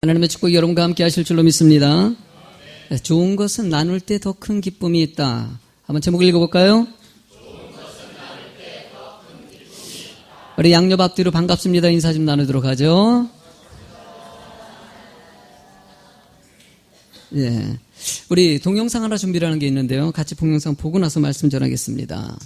하나님의 축복 여러분과 함께 하실 줄로 믿습니다. 좋은 것은 나눌 때 더 큰 기쁨이 있다. 한번 제목을 읽어볼까요? 우리 양옆 앞뒤로 반갑습니다. 인사 좀 나누도록 하죠. 예, 우리 동영상 하나 준비를 하는 게 있는데요. 같이 동영상 보고 나서 말씀 전하겠습니다.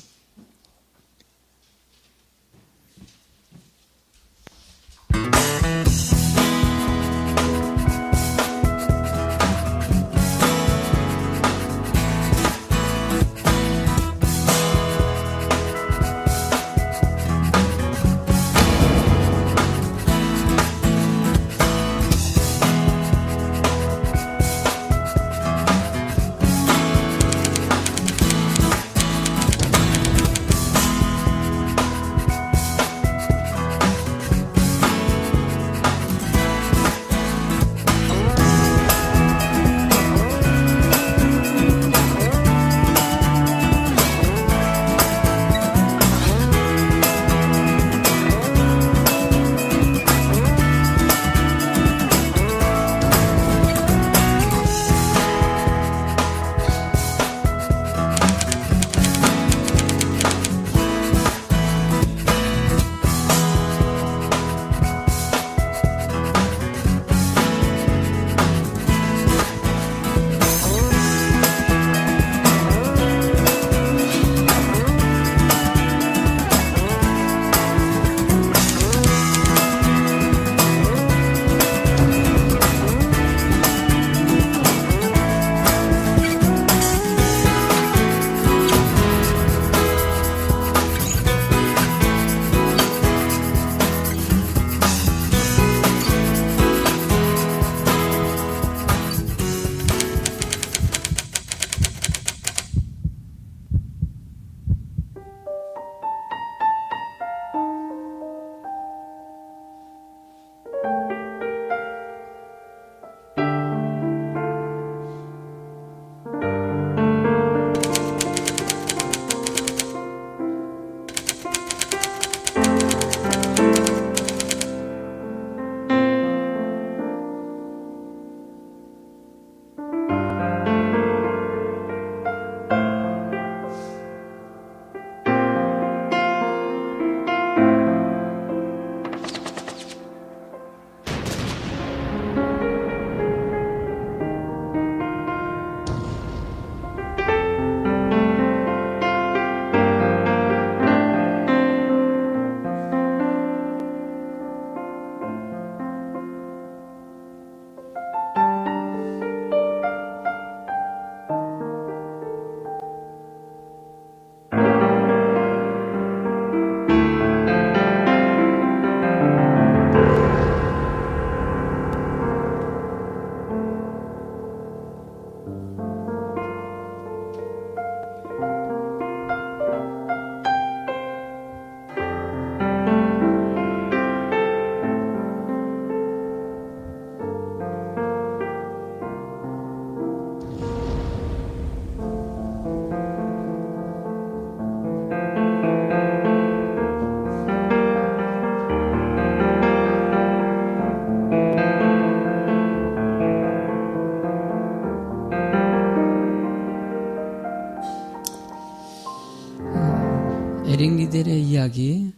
에릭 리델의 이야기,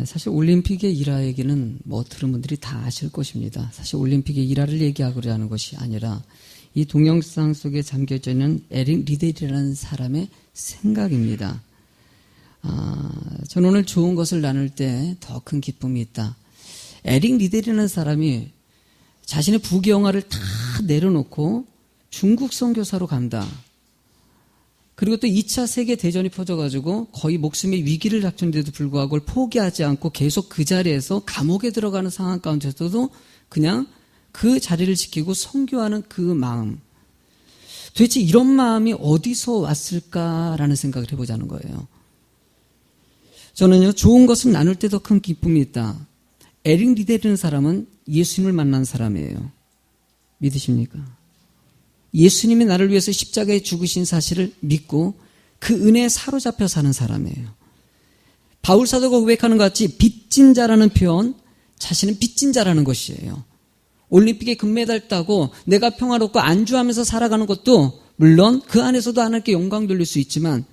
사실 올림픽의 일화에게는 뭐 들은 분들이 다 아실 것입니다. 사실 올림픽의 일화를 얘기하고자 하는 것이 아니라 이 동영상 속에 잠겨져 있는 에릭 리델이라는 사람의 생각입니다. 저는 오늘 좋은 것을 나눌 때 더 큰 기쁨이 있다. 에릭 리델이라는 사람이 자신의 부귀영화를 다 내려놓고 중국 선교사로 간다. 그리고 또 2차 세계대전이 퍼져가지고 거의 목숨의 위기를 닥쳤는데도 불구하고 그걸 포기하지 않고 계속 그 자리에서 감옥에 들어가는 상황 가운데서도 그냥 그 자리를 지키고 선교하는 그 마음. 도대체 이런 마음이 어디서 왔을까라는 생각을 해보자는 거예요. 저는요, 좋은 것을 나눌 때 더 큰 기쁨이 있다. 에릭 리델이라는 사람은 예수님을 만난 사람이에요. 믿으십니까? 예수님이 나를 위해서 십자가에 죽으신 사실을 믿고 그 은혜에 사로잡혀 사는 사람이에요. 바울 사도가 고백하는 것 같이 빚진 자라는 표현, 자신은 빚진 자라는 것이에요. 올림픽에 금메달 따고 내가 평화롭고 안주하면서 살아가는 것도 물론 그 안에서도 하나님께 영광 돌릴 수 있지만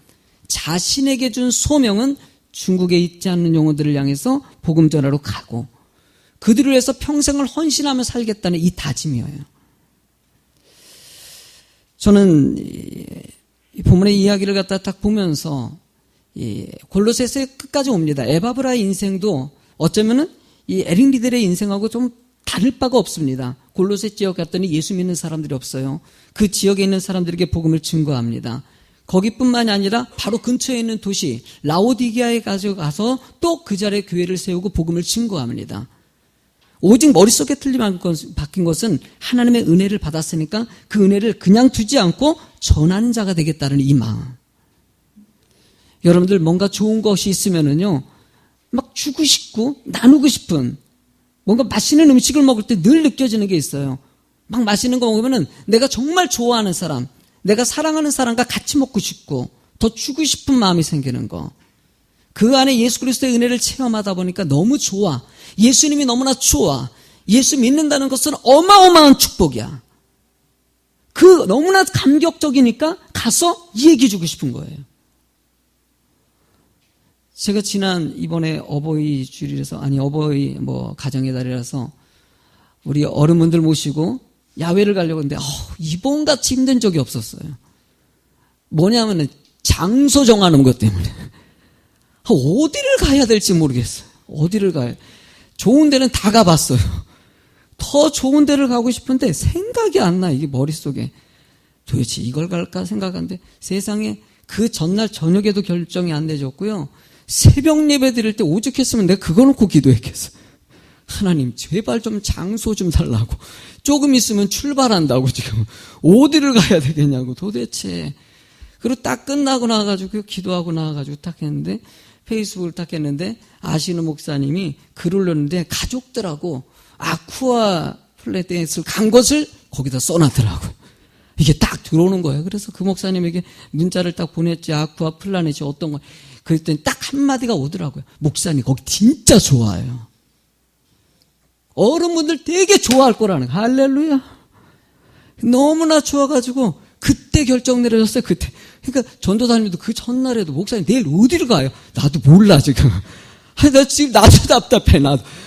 자신에게 준 소명은 중국에 있지 않는 영혼들을 향해서 복음 전하러 가고 그들을 위해서 평생을 헌신하며 살겠다는 이 다짐이에요. 저는 이 본문의 이야기를 갖다 딱 보면서 이 골로새서의 끝까지 옵니다. 에바브라의 인생도 어쩌면은 이 에릭 리델의 인생하고 좀 다를 바가 없습니다. 골로새 지역 갔더니 예수 믿는 사람들이 없어요. 그 지역에 있는 사람들에게 복음을 증거합니다. 거기뿐만이 아니라 바로 근처에 있는 도시 라오디게아에 가서 또 그 자리에 교회를 세우고 복음을 증거합니다. 오직 머릿속에 박힌 것은 하나님의 은혜를 받았으니까 그 은혜를 그냥 두지 않고 전하는 자가 되겠다는 이 마음. 여러분들 뭔가 좋은 것이 있으면은요, 막 주고 싶고 나누고 싶은 뭔가 맛있는 음식을 먹을 때 늘 느껴지는 게 있어요. 막 맛있는 거 먹으면은 내가 정말 좋아하는 사람, 내가 사랑하는 사람과 같이 먹고 싶고 더 주고 싶은 마음이 생기는 거. 그 안에 예수 그리스도의 은혜를 체험하다 보니까 너무 좋아. 예수님이 너무나 좋아. 예수 믿는다는 것은 어마어마한 축복이야. 그 너무나 감격적이니까 가서 얘기해 주고 싶은 거예요. 제가 이번에 어버이 주일이라서, 어버이 가정의 달이라서 우리 어른분들 모시고 야외를 가려고 했는데, 이번같이 힘든 적이 없었어요. 뭐냐면은 장소 정하는 것 때문에. 어디를 가야 될지 모르겠어요. 어디를 가야. 좋은 데는 다 가봤어요. 더 좋은 데를 가고 싶은데 생각이 안 나, 이게 머릿속에. 도대체 이걸 갈까 생각하는데 세상에 그 전날 저녁에도 결정이 안 내졌고요. 새벽 예배 드릴 때 오죽했으면 내가 그거 놓고 기도했겠어. 하나님 제발 좀 장소 좀 달라고. 조금 있으면 출발한다고 지금. 어디를 가야 되겠냐고 도대체. 그리고 딱 끝나고 나와가지고 기도하고 나와가지고 딱 했는데 페이스북을 딱 했는데 아시는 목사님이 글을 올렸는데 가족들하고 아쿠아 플랫댄스를 간 것을 거기다 써놨더라고요. 이게 딱 들어오는 거예요. 그래서 그 목사님에게 문자를 딱 보냈지. 아쿠아 플라넷이 어떤 거. 그랬더니 딱 한마디가 오더라고요. 목사님 거기 진짜 좋아요. 어른분들 되게 좋아할 거라는 거예요. 할렐루야. 너무나 좋아가지고 그때 결정 내려졌어요. 그때. 그러니까 전도사님도 그 전날에도 목사님 내일 어디를 가요? 나도 몰라 지금. 나 지금 나도 답답해.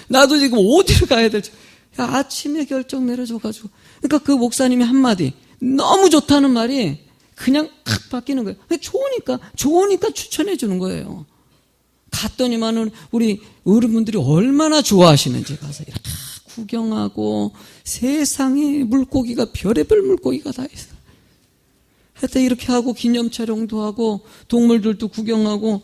나도 지금 어디를 가야 될지. 아침에 결정 내려져가지고. 그러니까 그 목사님이 한마디. 너무 좋다는 말이 그냥 확 바뀌는 거예요. 좋으니까 추천해 주는 거예요. 갔더니만은 우리 어른분들이 얼마나 좋아하시는지 가서 이렇게 구경하고 세상에 물고기가 별의별 물고기가 다 있어. 하여튼 이렇게 하고 기념 촬영도 하고 동물들도 구경하고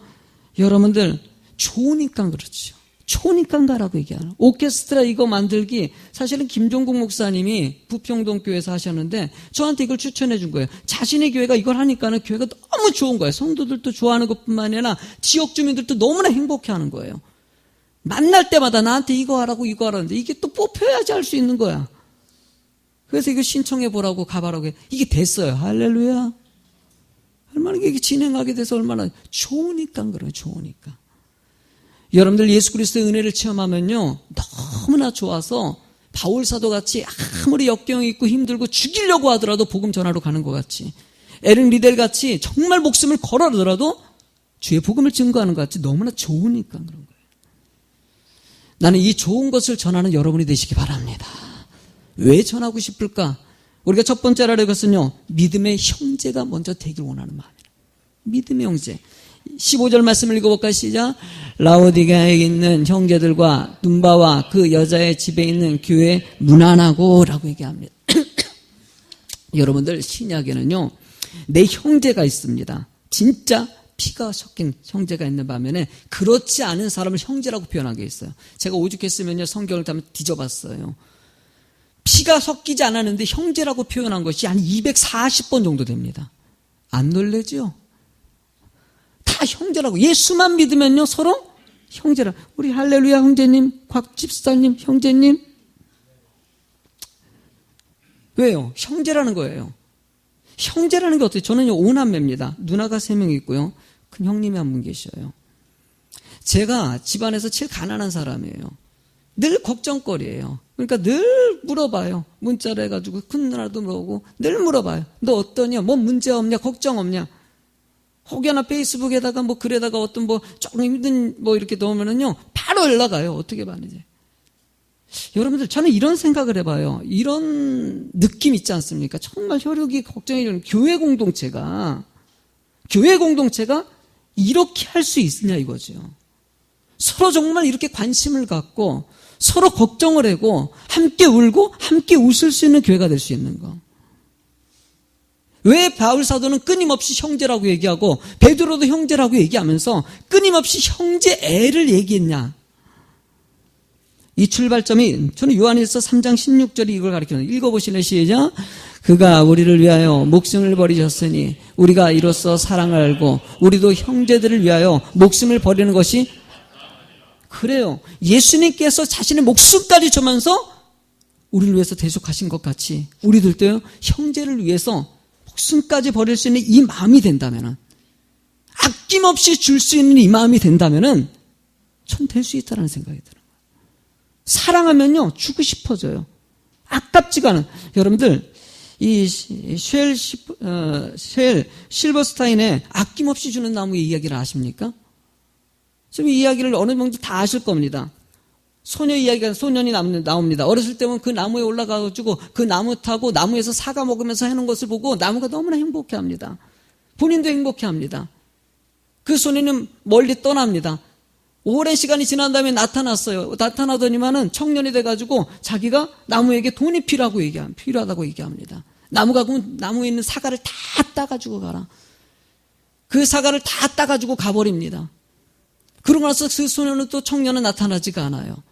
여러분들 좋으니까 그렇죠. 좋으니까 가라고 얘기하는. 오케스트라 이거 만들기 사실은 김종국 목사님이 부평동교회에서 하셨는데 저한테 이걸 추천해 준 거예요. 자신의 교회가 이걸 하니까는 교회가 너무 좋은 거예요. 성도들도 좋아하는 것뿐만 아니라 지역 주민들도 너무나 행복해하는 거예요. 만날 때마다 나한테 이거 하라고 이거 하라는데 이게 또 뽑혀야지 할 수 있는 거야. 그래서 이거 신청해 보라고 가봐라고 해. 이게 됐어요. 할렐루야. 얼마나 이게 진행하게 돼서 얼마나 좋으니까 그래요. 좋으니까. 여러분들 예수 그리스도의 은혜를 체험하면요 너무나 좋아서 바울 사도 같이 아무리 역경이 있고 힘들고 죽이려고 하더라도 복음 전하러 가는 것 같이 에릭 리델 같이 정말 목숨을 걸어더라도 주의 복음을 증거하는 것 같이 너무나 좋으니까 그런 거예요. 나는 이 좋은 것을 전하는 여러분이 되시기 바랍니다. 왜 전하고 싶을까? 우리가 첫 번째로 하는 것은요 믿음의 형제가 먼저 되길 원하는 마음이에요. 믿음의 형제. 15절 말씀을 읽어볼까요? 시작. 라오디게아에 있는 형제들과 눈바와 그 여자의 집에 있는 교회 문안하고 라고 얘기합니다. 여러분들 신약에는요 내 형제가 있습니다. 진짜 피가 섞인 형제가 있는 반면에 그렇지 않은 사람을 형제라고 표현한 게 있어요. 제가 오죽했으면요 성경을 다 뒤져봤어요. 피가 섞이지 않았는데 형제라고 표현한 것이 한 240번 정도 됩니다. 안 놀라죠? 다 형제라고. 예수만 믿으면요 서로 형제라. 우리 할렐루야 형제님, 곽 집사님 형제님. 왜요? 형제라는 거예요. 형제라는 게 어때요? 저는요 5남매입니다. 누나가 3명 있고요. 큰 형님이 한 분 계셔요. 제가 집안에서 제일 가난한 사람이에요. 늘 걱정거리예요. 그러니까 늘 물어봐요. 문자로 해가지고 큰 누나도 물어보고 늘 물어봐요. 너 어떠냐? 뭐 문제 없냐? 걱정 없냐? 혹여나 페이스북에다가 뭐 글에다가 어떤 뭐 조금 힘든 뭐 이렇게 넣으면은요 바로 연락 와요. 어떻게 반이지? 여러분들 저는 이런 생각을 해봐요. 이런 느낌 있지 않습니까? 정말 혈육이 걱정이 되는 교회 공동체가 이렇게 할 수 있으냐 이거죠. 서로 정말 이렇게 관심을 갖고 서로 걱정을 하고 함께 울고 함께 웃을 수 있는 교회가 될 수 있는 거. 왜 바울 사도는 끊임없이 형제라고 얘기하고 베드로도 형제라고 얘기하면서 끊임없이 형제애를 얘기했냐? 이 출발점이 저는 요한일서 3장 16절이 이걸 가르치는 읽어보실래요? 시작. 그가 우리를 위하여 목숨을 버리셨으니 우리가 이로써 사랑을 알고 우리도 형제들을 위하여 목숨을 버리는 것이 그래요. 예수님께서 자신의 목숨까지 주면서 우리를 위해서 대속하신 것 같이 우리들도요 형제를 위해서 목숨까지 버릴 수 있는 이 마음이 된다면은 아낌없이 줄 수 있는 이 마음이 된다면은 전 될 수 있다는 생각이 들어요. 사랑하면요 주고 싶어져요. 아깝지가 않은 여러분들 이 쉘 실버스타인의 아낌없이 주는 나무의 이야기를 아십니까? 지금 이 이야기를 어느 정도 다 아실 겁니다. 소녀 이야기가 소년이 나옵니다. 어렸을 때는 그 나무에 올라가가지고 그 나무 타고 나무에서 사과 먹으면서 하는 것을 보고 나무가 너무나 행복해합니다. 본인도 행복해합니다. 그 소년은 멀리 떠납니다. 오랜 시간이 지난 다음에 나타났어요. 나타나더니만은 청년이 돼가지고 자기가 나무에게 돈이 필요하다고 얘기합니다. 나무가 그럼 나무에 있는 사과를 다 따가지고 가라. 그 사과를 다 따가지고 가버립니다. 그러고 나서 그 소년은 또 청년은 나타나지가 않아요.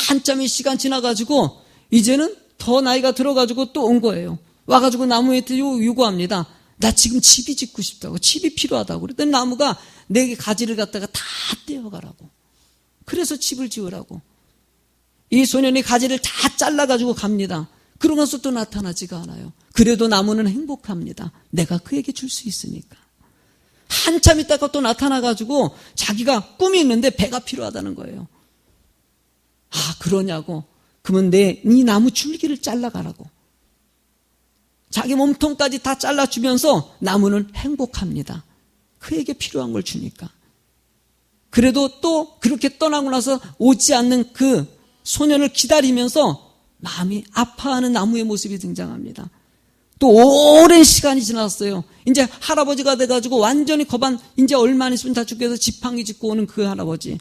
한참의 시간 지나가지고 이제는 더 나이가 들어가지고 또 온 거예요. 와가지고 나무에 요구합니다. 나 지금 집이 짓고 싶다고. 집이 필요하다고. 그랬더니 나무가 내 가지를 갖다가 다 떼어가라고. 그래서 집을 지으라고. 이 소년이 가지를 다 잘라가지고 갑니다. 그러고 나서 또 나타나지가 않아요. 그래도 나무는 행복합니다. 내가 그에게 줄 수 있으니까. 한참 있다가 또 나타나가지고 자기가 꿈이 있는데 배가 필요하다는 거예요. 아, 그러냐고. 그러면 이 나무 줄기를 잘라가라고. 자기 몸통까지 다 잘라주면서 나무는 행복합니다. 그에게 필요한 걸 주니까. 그래도 또 그렇게 떠나고 나서 오지 않는 그 소년을 기다리면서 마음이 아파하는 나무의 모습이 등장합니다. 또 오랜 시간이 지났어요. 이제 할아버지가 돼가지고 완전히 이제 얼마 안 있으면 다 죽게 해서 지팡이 짚고 오는 그 할아버지.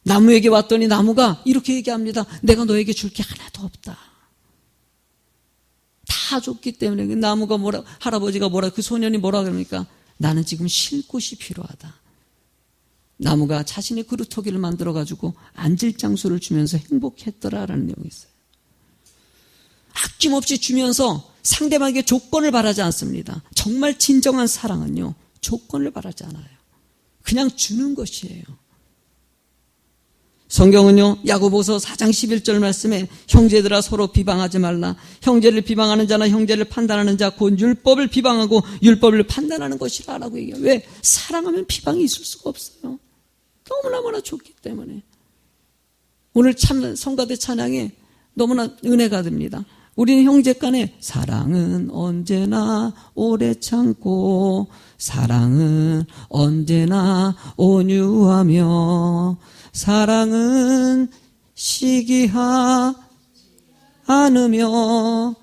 나무에게 왔더니 나무가 이렇게 얘기합니다. 내가 너에게 줄 게 하나도 없다. 다 줬기 때문에 그 나무가 할아버지가 그 소년이 뭐라 그럽니까? 나는 지금 쉴 곳이 필요하다. 나무가 자신의 그루터기를 만들어가지고 앉을 장소를 주면서 행복했더라라는 내용이 있어요. 아낌없이 주면서 상대방에게 조건을 바라지 않습니다. 정말 진정한 사랑은요, 조건을 바라지 않아요. 그냥 주는 것이에요. 성경은요, 야고보서 4장 11절 말씀에 형제들아 서로 비방하지 말라. 형제를 비방하는 자나 형제를 판단하는 자 곧 율법을 비방하고 율법을 판단하는 것이라 라고 얘기해요. 왜? 사랑하면 비방이 있을 수가 없어요. 너무나 좋기 때문에. 오늘 참 성가대 찬양에 너무나 은혜가 됩니다. 우리는 형제 간에 사랑은 언제나 오래 참고 사랑은 언제나 온유하며 사랑은 시기하지 않으며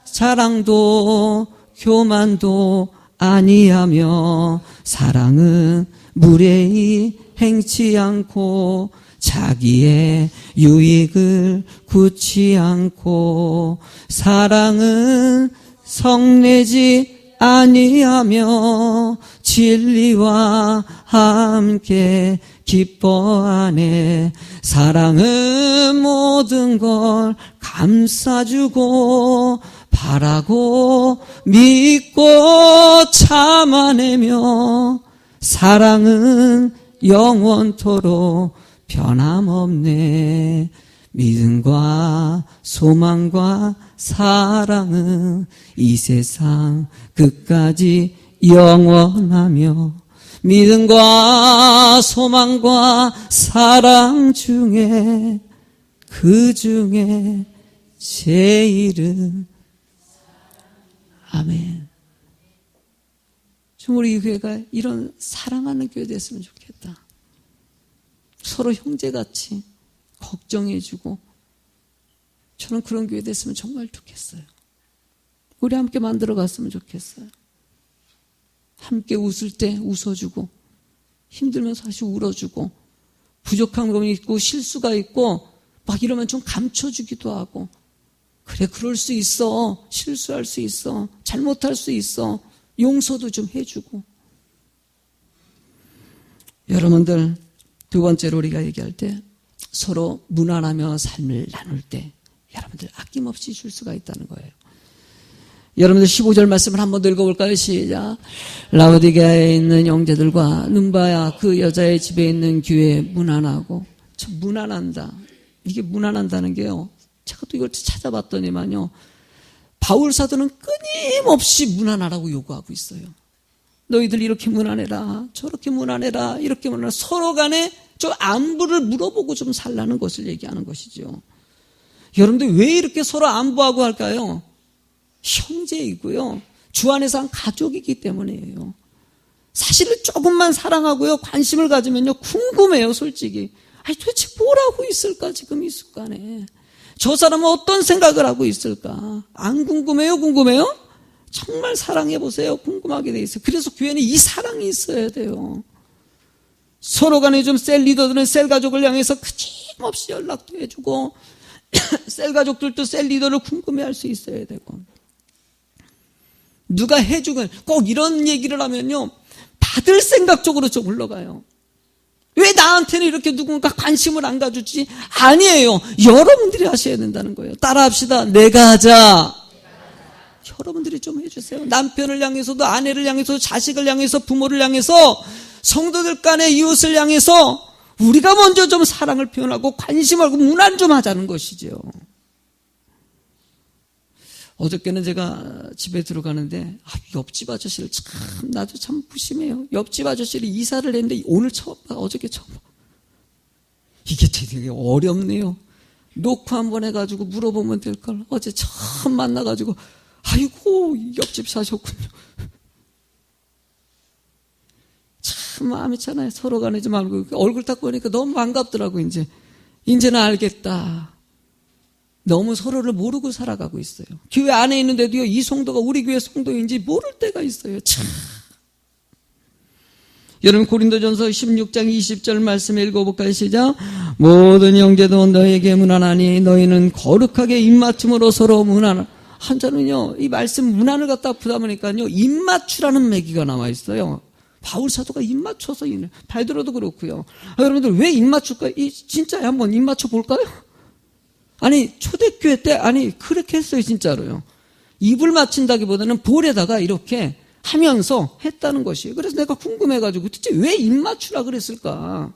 자랑도 교만도 아니하며 사랑은 무례히 행치 않고 자기의 유익을 굳지 않고 사랑은 성내지 아니하며 진리와 함께 기뻐하네. 사랑은 모든 걸 감싸주고 바라고 믿고 참아내며 사랑은 영원토록 변함없네. 믿음과 소망과 사랑은 이 세상 끝까지 영원하며 믿음과 소망과 사랑 중에 그 중에 제일은 아멘. 좀 우리 교회가 이런 사랑하는 교회 됐으면 좋겠다. 서로 형제같이 걱정해주고 저는 그런 교회 됐으면 정말 좋겠어요. 우리 함께 만들어갔으면 좋겠어요. 함께 웃을 때 웃어주고 힘들면 사실 울어주고 부족한 거 있고 실수가 있고 막 이러면 좀 감춰주기도 하고 그래 그럴 수 있어. 실수할 수 있어. 잘못할 수 있어. 용서도 좀 해주고. 여러분들 두 번째로 우리가 얘기할 때 서로 무난하며 삶을 나눌 때 여러분들 아낌없이 줄 수가 있다는 거예요. 여러분들 15절 말씀을 한 번 더 읽어볼까요? 시작. 라오디게아에 있는 형제들과 눈바야 그 여자의 집에 있는 교회에 무난하고. 저 무난한다. 이게 무난한다는 게요. 제가 또 이걸 찾아봤더니만요. 바울 사도는 끊임없이 무난하라고 요구하고 있어요. 너희들 이렇게 무난해라. 저렇게 무난해라. 이렇게 무난해라. 서로 간에 좀 안부를 물어보고 좀 살라는 것을 얘기하는 것이죠. 여러분들 왜 이렇게 서로 안부하고 할까요? 형제이고요. 주 안에서 한 가족이기 때문이에요. 사실은 조금만 사랑하고요. 관심을 가지면요. 궁금해요. 솔직히. 아니 도대체 뭘 하고 있을까 지금 이 순간에. 저 사람은 어떤 생각을 하고 있을까. 안 궁금해요? 궁금해요? 정말 사랑해보세요. 궁금하게 돼 있어요. 그래서 교회는 이 사랑이 있어야 돼요. 서로 간에 좀 셀 리더들은 셀 가족을 향해서 거침없이 연락도 해주고 셀 가족들도 셀 리더를 궁금해할 수 있어야 되고 누가 해주건 꼭 이런 얘기를 하면요 받을 생각 쪽으로 좀 흘러가요. 왜 나한테는 이렇게 누군가 관심을 안 가주지? 아니에요. 여러분들이 하셔야 된다는 거예요. 따라합시다. 내가 하자. 여러분들이 좀 해주세요. 남편을 향해서도 아내를 향해서도 자식을 향해서 부모를 향해서 성도들 간의 이웃을 향해서 우리가 먼저 좀 사랑을 표현하고 관심을 하고 문안 좀 하자는 것이죠. 어저께는 제가 집에 들어가는데 옆집 아저씨를 나도 참 무심해요. 옆집 아저씨를 이사를 했는데 오늘 처음 봐. 어저께 처음 봐. 이게 되게 어렵네요. 녹화 한번 해가지고 물어보면 될걸. 어제 처음 만나가지고 아이고 옆집 사셨군요. 참 마음이 차나요. 서로 간에 좀 알고 얼굴 딱 보니까 너무 반갑더라고. 이제는 알겠다. 너무 서로를 모르고 살아가고 있어요. 교회 안에 있는데도요, 이 성도가 우리 교회 성도인지 모를 때가 있어요. 참. 여러분 고린도전서 16장 20절 말씀 읽어볼까요? 시작. 모든 형제도 너에게 무난하니 너희는 거룩하게 입맞춤으로 서로 무난하라. 한자는요, 이 말씀 문안을 갖다 부담하니까요, 입맞추라는 매기가 나와 있어요. 바울 사도가 입맞춰서 베드로도 그렇고요. 여러분들 왜 입맞출까요? 진짜 한번 입맞춰 볼까요? 아니 초대교회 때 그렇게 했어요. 진짜로요. 입을 맞춘다기보다는 볼에다가 이렇게 하면서 했다는 것이에요. 그래서 내가 궁금해가지고 도대체 왜 입 맞추라 그랬을까?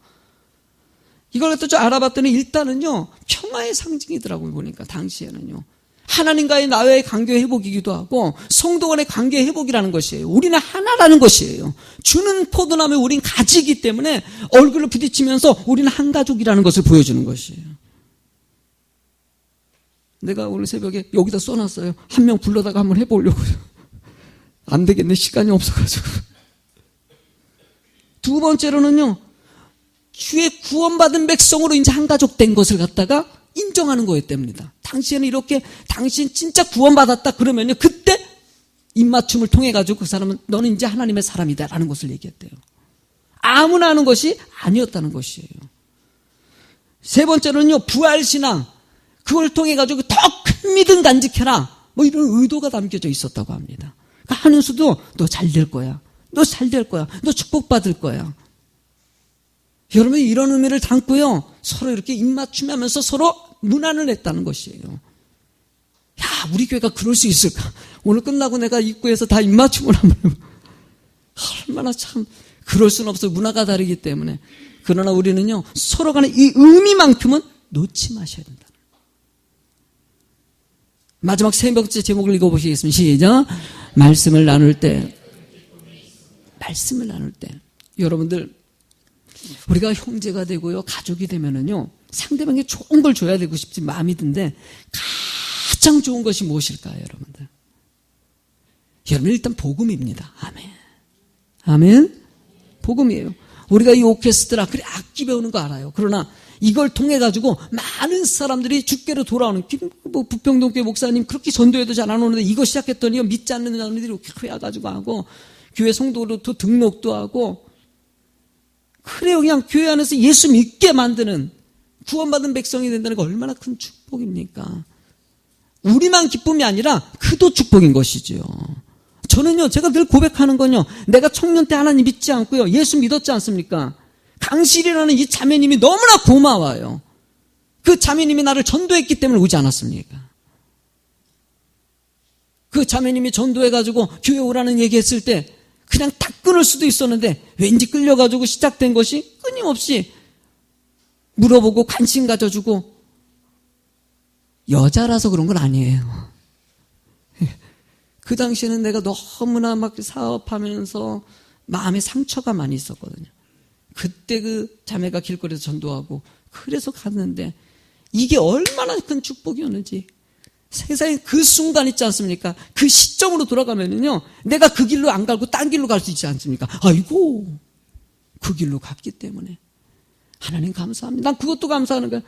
이걸 갖다 좀 알아봤더니 일단은요 평화의 상징이더라고요. 보니까 당시에는요 하나님과의 나와의 관계 회복이기도 하고 성도 간의 관계 회복이라는 것이에요. 우리는 하나라는 것이에요. 주는 포도나무에 우린 가지이기 때문에 얼굴을 부딪히면서 우리는 한 가족이라는 것을 보여주는 것이에요. 내가 오늘 새벽에 여기다 써놨어요. 한 명 불러다가 한번 해보려고요. 안 되겠네. 시간이 없어가지고. 두 번째로는요. 주의 구원받은 백성으로 이제 한 가족 된 것을 갖다가 인정하는 거였답니다. 당시에는 이렇게 당신 진짜 구원받았다 그러면요. 그때 입맞춤을 통해 가지고 그 사람은 너는 이제 하나님의 사람이다 라는 것을 얘기했대요. 아무나 하는 것이 아니었다는 것이에요. 세 번째로는요. 부활신앙. 그걸 통해 가지고 더 큰 믿음 간직해라. 이런 의도가 담겨져 있었다고 합니다. 그러니까 하는 수도 너 잘 될 거야. 너 잘 될 거야. 너 축복받을 거야. 여러분이 이런 의미를 담고요. 서로 이렇게 입맞춤하면서 서로 문안을 했다는 것이에요. 야, 우리 교회가 그럴 수 있을까? 오늘 끝나고 내가 입구에서 다 입맞춤을 한번 해봐. 얼마나 참 그럴 수는 없어요. 문화가 다르기 때문에. 그러나 우리는요. 서로 간에 이 의미만큼은 놓지 마셔야 된다. 마지막 세 번째 제목을 읽어보시겠습니다. 시작. 말씀을 나눌 때 여러분들 우리가 형제가 되고요 가족이 되면은요 상대방에 좋은 걸 줘야 되고 싶지 마음이 든데 가장 좋은 것이 무엇일까요, 여러분들? 여러분, 일단 복음입니다. 아멘. 아멘. 복음이에요. 우리가 이 오케스트라, 그래, 악기 배우는 거 알아요. 그러나 이걸 통해 가지고 많은 사람들이 주께로 돌아오는, 부평동교회 목사님 그렇게 전도회도 잘 안 오는데 이거 시작했더니 믿지 않는 사람들이 이렇게 와가지고 하고, 교회 성도로 또 등록도 하고, 그래요. 그냥 교회 안에서 예수 믿게 만드는, 구원받은 백성이 된다는 거 얼마나 큰 축복입니까? 우리만 기쁨이 아니라 그도 축복인 것이죠. 저는요, 제가 늘 고백하는 건요, 내가 청년 때 하나님 믿지 않고요, 예수 믿었지 않습니까? 강실이라는 이 자매님이 너무나 고마워요. 그 자매님이 나를 전도했기 때문에 오지 않았습니까? 그 자매님이 전도해가지고 교회 오라는 얘기했을 때 그냥 딱 끊을 수도 있었는데 왠지 끌려가지고 시작된 것이 끊임없이 물어보고 관심 가져주고, 여자라서 그런 건 아니에요. 그 당시에는 내가 너무나 막 사업하면서 마음에 상처가 많이 있었거든요. 그때 그 자매가 길거리에서 전도하고 그래서 갔는데 이게 얼마나 큰 축복이었는지, 세상에 그 순간 있지 않습니까? 그 시점으로 돌아가면은요, 내가 그 길로 안 가고 딴 길로 갈 수 있지 않습니까? 아이고, 그 길로 갔기 때문에 하나님 감사합니다. 난 그것도 감사하는 거야.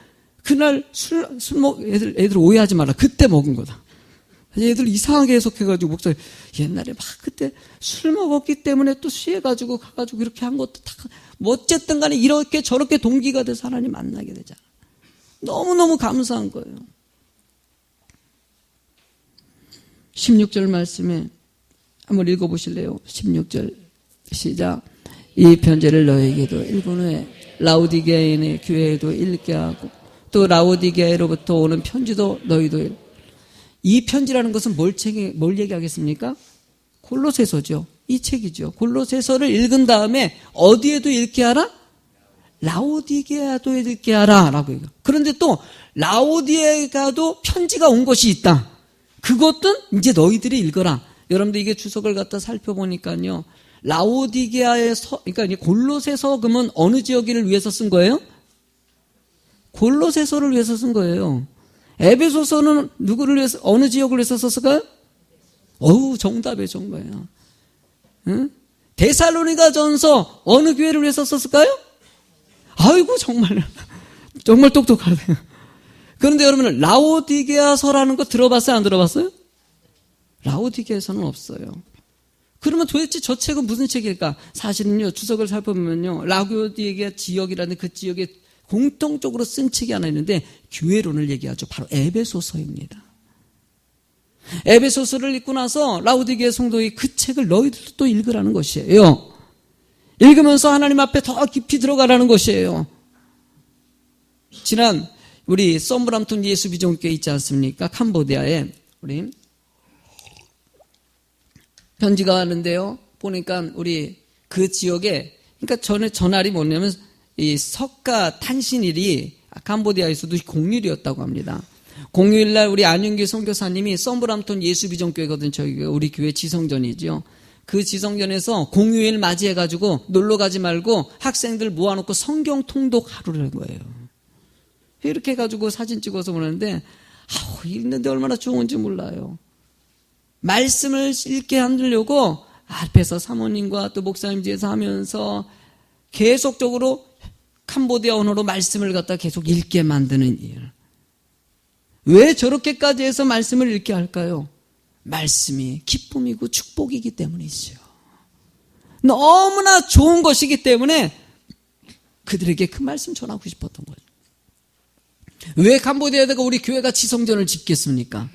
그날 애들 오해하지 마라. 그때 먹은 거다. 애들 이상하게 해석해가지고, 목사님, 옛날에 막 그때 술 먹었기 때문에 또 취해가지고 가가지고 이렇게 한 것도 다, 뭐 어쨌든 간에 이렇게 저렇게 동기가 돼서 하나님 만나게 되잖아. 너무너무 감사한 거예요. 16절 말씀에 한번 읽어보실래요? 16절 시작. 이 편지를 너에게도 읽은 후에 라오디게아인의 교회에도 읽게 하고, 또 라오디게아로부터 오는 편지도 너희도 읽. 이 편지라는 것은 뭘 얘기하겠습니까? 골로새서죠. 이 책이죠. 골로새서를 읽은 다음에 어디에도 읽게 하라? 라오디게아도 읽게 하라 라고 얘기해요. 그런데 또 라오디게아도 편지가 온 것이 있다. 그것은 이제 너희들이 읽어라. 여러분들 이게 주석을 갖다 살펴보니까요, 라오디게아의 그러니까 골로새서 그러면 어느 지역을 위해서 쓴 거예요? 골로새서를 위해서 쓴 거예요. 에베소서는 누구를 위해서, 어느 지역을 위해서 썼을까요? 어우, 정답이에요, 정말요. 응? 데살로니가 전서 어느 교회를 위해서 썼을까요? 아이고, 정말 똑똑하네요. 그런데 여러분, 라오디게아서라는 거 들어봤어요, 안 들어봤어요? 라오디게아서는 없어요. 그러면 도대체 저 책은 무슨 책일까? 사실은요, 주석을 살펴보면요, 라오디게아 지역이라는 그 지역에 공통적으로 쓴 책이 하나 있는데 교회론을 얘기하죠. 바로 에베소서입니다. 에베소서를 읽고 나서 라오디게아 성도의 그 책을 너희들도 또 읽으라는 것이에요. 읽으면서 하나님 앞에 더 깊이 들어가라는 것이에요. 지난 우리 썸브람톤 예수비전교회 있지 않습니까? 캄보디아에 우리 편지가 왔는데요. 보니까 우리 그 지역에, 그러니까 전날이 뭐냐면 이 석가 탄신일이 캄보디아에서도 공휴일이었다고 합니다. 공휴일날 우리 안윤기 선교사님이 썸브람톤 예수비전교회거든. 저희가 우리 교회 지성전이죠. 그 지성전에서 공휴일 맞이해가지고 놀러 가지 말고 학생들 모아놓고 성경 통독 하루를 한 거예요. 이렇게 해가지고 사진 찍어서 보는데, 읽는데 얼마나 좋은지 몰라요. 말씀을 읽게 하려고 앞에서 사모님과 또 목사님 뒤에서 하면서 계속적으로 캄보디아 언어로 말씀을 갖다 계속 읽게 만드는 일. 왜 저렇게까지 해서 말씀을 읽게 할까요? 말씀이 기쁨이고 축복이기 때문이죠. 너무나 좋은 것이기 때문에 그들에게 그 말씀 전하고 싶었던 거죠. 왜 캄보디아에다가 우리 교회가 지성전을 짓겠습니까?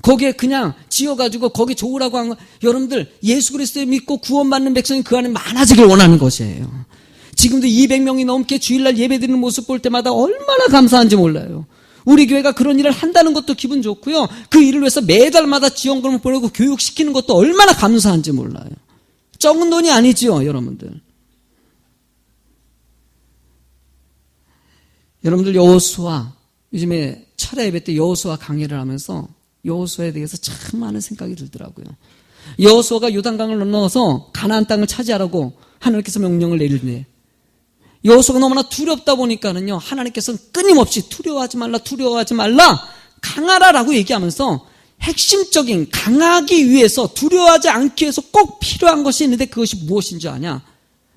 거기에 그냥 지어가지고 거기 좋으라고 한 거, 여러분들 예수 그리스도를 믿고 구원받는 백성이 그 안에 많아지길 원하는 것이에요. 지금도 200명이 넘게 주일날 예배드리는 모습 볼 때마다 얼마나 감사한지 몰라요. 우리 교회가 그런 일을 한다는 것도 기분 좋고요. 그 일을 위해서 매달마다 지원금을 보내고 교육시키는 것도 얼마나 감사한지 몰라요. 적은 돈이 아니죠, 여러분들. 여러분들 여호수아, 요즘에 철야 예배 때 여호수아 강의를 하면서 여호수아에 대해서 참 많은 생각이 들더라고요. 여호수아가 요단강을 넘어서 가나안 땅을 차지하라고 하나님께서 명령을 내리는데 여호수아가 너무나 두렵다 보니까는요, 하나님께서는 끊임없이 두려워하지 말라, 강하라라고 얘기하면서 핵심적인 강하기 위해서, 두려워하지 않기 위해서 꼭 필요한 것이 있는데 그것이 무엇인 줄 아냐?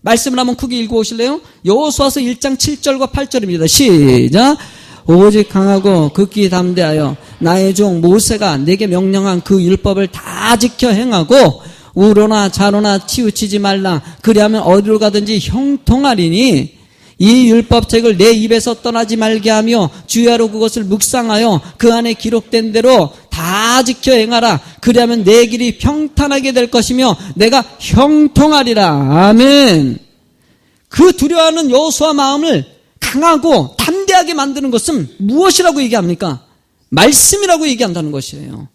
말씀을 한번 크게 읽어보실래요? 여호수아서 1장 7절과 8절입니다. 시작. 오직 강하고 극히 담대하여 나의 종 모세가 내게 명령한 그 율법을 다 지켜 행하고 우로나 좌로나 치우치지 말라. 그리하면 어디로 가든지 형통하리니 이 율법책을 내 입에서 떠나지 말게 하며 주야로 그것을 묵상하여 그 안에 기록된 대로 다 지켜 행하라. 그리하면 내 길이 평탄하게 될 것이며 내가 형통하리라. 아멘. 그 두려워하는 여호수아 마음을 강하고 담대하게 만드는 것은 무엇이라고 얘기합니까? 말씀이라고 얘기한다는 것이에요.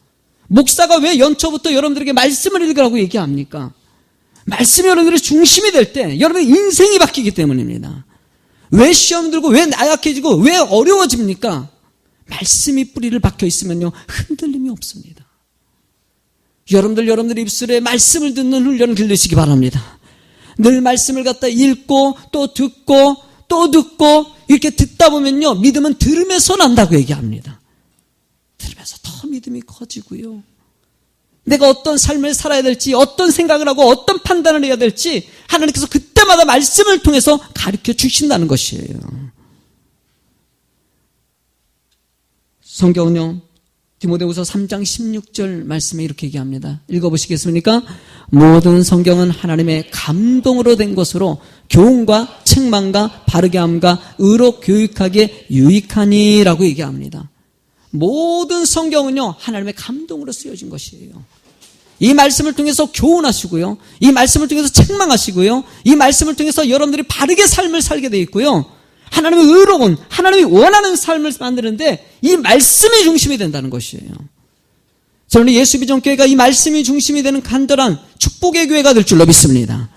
목사가 왜 연초부터 여러분들에게 말씀을 읽으라고 얘기합니까? 말씀이 여러분들의 중심이 될 때 여러분의 인생이 바뀌기 때문입니다. 왜 시험 들고 왜 나약해지고 왜 어려워집니까? 말씀이 뿌리를 박혀 있으면요, 흔들림이 없습니다. 여러분들 입술에 말씀을 듣는 훈련을 길르시기 바랍니다. 늘 말씀을 갖다 읽고 또 듣고 또 듣고 이렇게 듣다 보면요, 믿음은 들으면서 난다고 얘기합니다. 들으면서 더 믿음이 커지고요, 내가 어떤 삶을 살아야 될지, 어떤 생각을 하고 어떤 판단을 해야 될지 하나님께서 그때마다 말씀을 통해서 가르쳐 주신다는 것이에요. 성경은요, 디모데후서 3장 16절 말씀에 이렇게 얘기합니다. 읽어보시겠습니까? 모든 성경은 하나님의 감동으로 된 것으로 교훈과 책망과 바르게 함과 의로 교육하기에 유익하니 라고 얘기합니다. 모든 성경은요, 하나님의 감동으로 쓰여진 것이에요. 이 말씀을 통해서 교훈하시고요, 이 말씀을 통해서 책망하시고요, 이 말씀을 통해서 여러분들이 바르게 삶을 살게 되어 있고요, 하나님의 의로운, 하나님이 원하는 삶을 만드는데 이 말씀이 중심이 된다는 것이에요. 저는 예수비전교회가 이 말씀이 중심이 되는 간절한 축복의 교회가 될 줄로 믿습니다.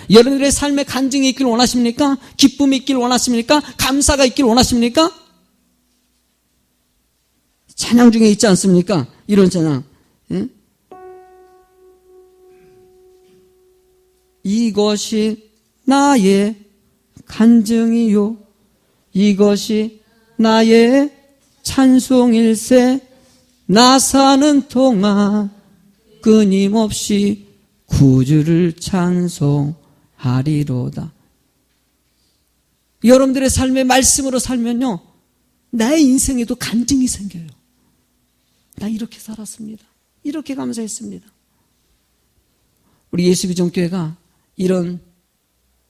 여러분들의 삶에 간증이 있길 원하십니까? 기쁨이 있길 원하십니까? 감사가 있길 원하십니까? 찬양 중에 있지 않습니까? 이런 찬양. 예? 이것이 나의 간증이요, 이것이 나의 찬송일세. 나 사는 동안 끊임없이 구주를 찬송하리로다. 여러분들의 삶의 말씀으로 살면요, 나의 인생에도 간증이 생겨요. 나 이렇게 살았습니다. 이렇게 감사했습니다. 우리 예수비전교회가 이런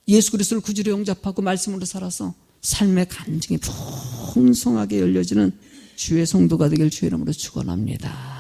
예수 그리스도를 구주로 영접하고 말씀으로 살아서 삶의 간증이 풍성하게 열려지는 주의 성도가 되길 주의 이름으로 축원합니다.